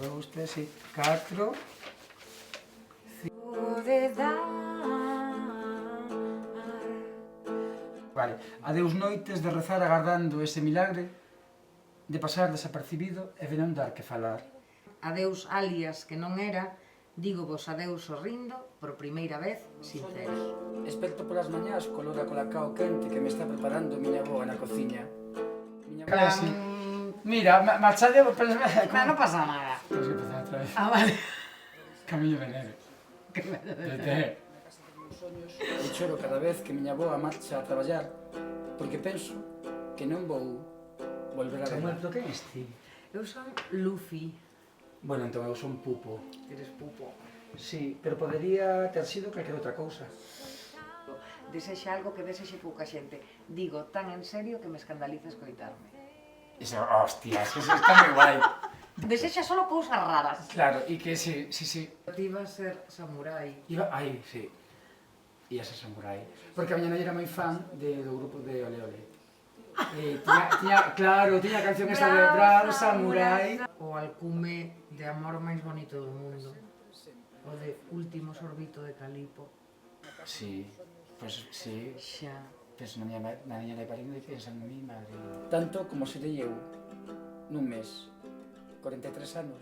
Dous, tres, e 4... Vale, adeus noites de rezar agardando ese milagre, de pasar desapercibido e de non dar que falar. Adeus alias que non era, digo vos adeus sorrindo, por primeira vez, sinceros. Especto polas mañás co olor a colacao quente que me está preparando miña boa na cociña. Mira, machade... Non pasa nada. Temos que empezar outra vez. Vale. Camiño de neve. E choro cada vez que miña boa marcha a traballar, porque penso que non vou volver a ver. Pero que és ti? Eu son Luffy. Bueno, entón eu son Pupo. Eres pupo. Sí, pero podería ter sido calquera outra cousa. Desexa algo que desexe pouca xente. Digo tan en serio que me escandaliza escoitarme. Iso, hostias, eso está moi guai. Desexa solo cousas raras. Claro, e que sí. Ti iba a ser samurái. Sí. Ia ser samurai. Porque a miña nai era moi fan do grupo de Ole Ole. Tiña a canción esa de Bravo Samurai. O alcume de amor máis bonito do mundo. O de último sorbito de calipo. Sí, pues sí. Xa. Penso na miña nai parindo e pensa en mi madre. Tanto como serei eu, nun mes, 43 anos.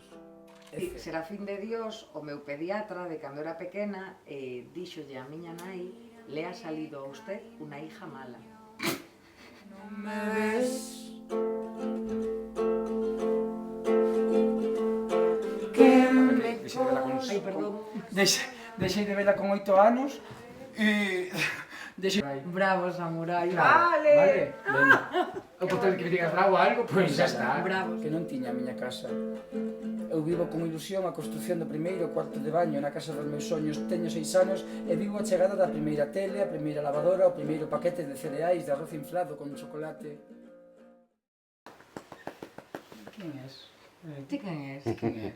Serafín de Dios, o meu pediatra de cando era pequena, díxolle a miña nai: le ha salido a usted unha hija mala. Non me ves que me... Ai, perdón. Deixei de vela con 8 anos e... Bravo, samurái. Vale. Venga. O portal que me digas bravo algo, pois xa está. Bravo. Que non tiña a miña casa. Eu vivo con ilusión a construción do primeiro cuarto de baño na casa dos meus soños. Teño 6 anos e vivo a chegada da primeira tele, a primeira lavadora, o primeiro paquete de cereais de arroz inflado con chocolate. Quen és? Ti quen és? Quen és?